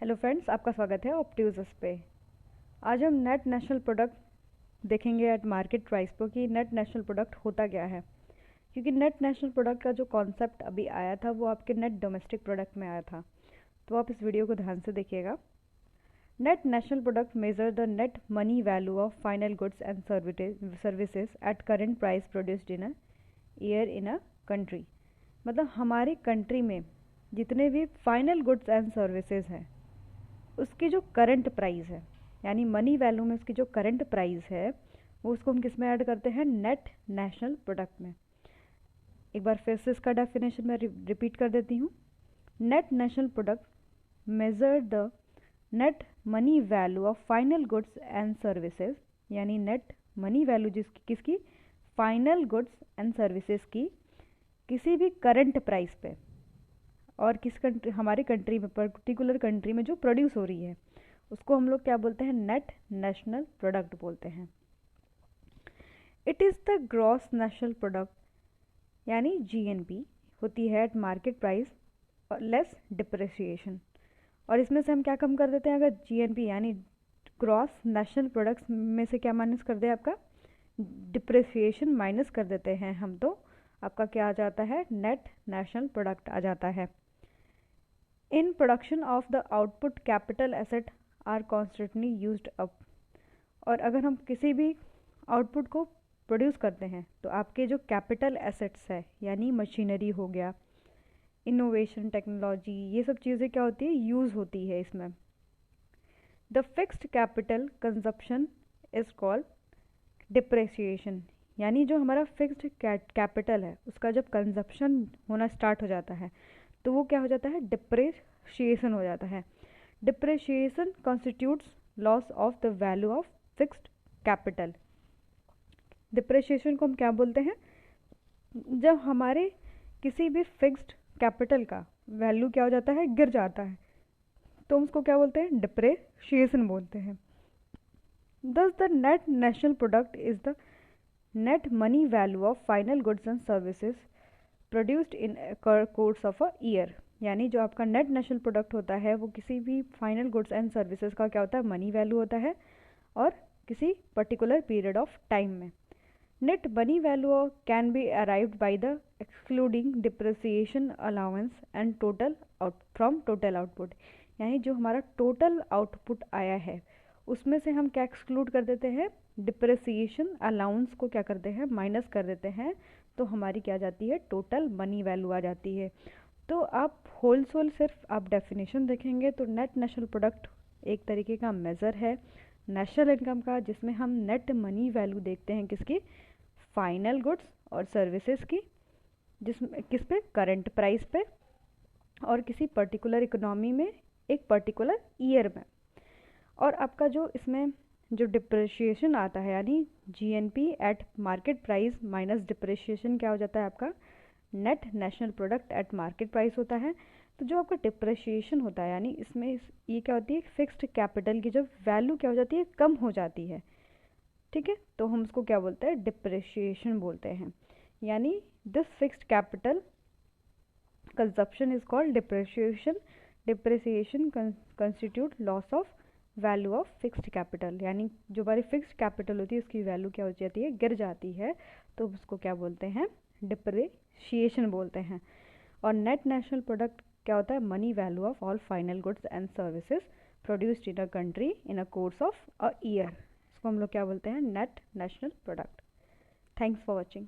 Hello friends, आपका स्वागत है ऑप्टिव्स पे। आज हम नेट नेशनल प्रोडक्ट देखेंगे एट मार्केट प्राइस पर कि नेट नेशनल प्रोडक्ट होता क्या है। क्योंकि नेट नेशनल प्रोडक्ट का जो कॉन्सेप्ट अभी आया था वो आपके नेट डोमेस्टिक प्रोडक्ट में आया था, तो आप इस वीडियो को ध्यान से देखिएगा। Net national product measure the net money value of final goods and services at current price produced in a year in a country. मतलब हमारी कंट्री में जितने भी फाइनल गुड्स एंड सर्विसेज हैं उसकी जो करंट प्राइस है, यानी मनी वैल्यू में उसकी जो करंट प्राइस है वो उसको हम किस में ऐड करते हैं, नेट नेशनल प्रोडक्ट में। एक बार फिर से इसका डेफिनेशन मैं रिपीट कर देती हूँ। Net national product measure the net money value of final goods and services, यानी नेट मनी वैल्यू जिसकी किसकी, फाइनल गुड्स एंड सर्विसेज की किसी भी करंट प्राइस पे, और किस कंट्री, हमारी कंट्री में, पर्टिकुलर कंट्री में जो प्रोड्यूस हो रही है उसको हम लोग क्या बोलते हैं, नेट नेशनल प्रोडक्ट बोलते हैं। It is the gross national product यानी जीएनपी होती है एट मार्केट प्राइस और लेस डिप्रिसिएशन। और इसमें से हम क्या कम कर देते हैं, अगर जीएनपी यानी ग्रॉस नेशनल प्रोडक्ट्स में से क्या माइनस कर दे, आपका डिप्रिसिएशन माइनस कर देते हैं हम, तो आपका क्या आ जाता है, नेट नेशनल प्रोडक्ट आ जाता है। In production of the output capital asset are constantly used up. और अगर हम किसी भी आउटपुट को प्रोड्यूस करते हैं तो आपके जो कैपिटल एसेट्स है, यानी मशीनरी हो गया, इनोवेशन, टेक्नोलॉजी, ये सब चीज़ें क्या होती है, यूज़ होती है इसमें। The fixed capital consumption is called depreciation, यानी जो हमारा फिक्स्ड कैपिटल है उसका जब कंजप्शन होना स्टार्ट हो जाता है तो वो क्या हो जाता है, डिप्रेशिएशन हो जाता है। Depreciation constitutes loss of the value of fixed capital. Depreciation को हम क्या बोलते हैं, जब हमारे किसी भी फिक्स्ड कैपिटल का वैल्यू क्या हो जाता है, गिर जाता है, तो हम उसको क्या बोलते हैं, डिप्रेशिएशन बोलते हैं। Thus the net national product is the net money value of final goods and services produced in a course of a year। यानी जो आपका नेट नेशनल प्रोडक्ट होता है वो किसी भी फाइनल गुड्स एंड सर्विसेज का क्या होता है, मनी वैल्यू होता है, और किसी पर्टिकुलर पीरियड ऑफ टाइम में। Net money value can be arrived by the excluding depreciation allowance and total from total output. यानी जो हमारा टोटल आउटपुट आया है उसमें से हम क्या एक्सक्लूड कर देते हैं, डिप्रिसिएशन अलाउंस को क्या करते हैं, माइनस कर देते हैं, तो हमारी क्या जाती है, टोटल मनी वैल्यू आ जाती है। तो आप होलसेल सिर्फ आप डेफिनेशन देखेंगे तो नेट नेशनल प्रोडक्ट एक तरीके का मेज़र है नेशनल इनकम का, जिसमें हम नेट मनी वैल्यू देखते हैं किसकी, फाइनल गुड्स और सर्विसेज की, जिसमें किस पे, करंट प्राइस पे, और किसी पर्टिकुलर इकोनॉमी में एक पर्टिकुलर ईयर में। और आपका जो इसमें जो डिप्रिशिएशन आता है, यानी GNP eight market price minus depreciation क्या हो जाता है, आपका net national product at market price होता है। तो जो आपका डिप्रिशिएशन होता है, यानी इसमें ये क्या होती है, फिक्स्ड कैपिटल की जब वैल्यू क्या हो जाती है, कम हो जाती है, ठीक है, तो हम उसको क्या बोलते हैं, डिप्रिशिएशन बोलते हैं। यानी this fixed capital consumption is called depreciation. Depreciation constitute loss of value of fixed capital, यानी जो हमारी फिक्स्ड कैपिटल होती है उसकी वैल्यू क्या हो जाती है, गिर जाती है, तो उसको क्या बोलते हैं, डिप्रिशिएशन बोलते हैं। और नेट नेशनल प्रोडक्ट क्या होता है, money value of all final goods and services produced in a country in a course of a year, इसको हम लोग क्या बोलते हैं, net national product. Thanks for watching.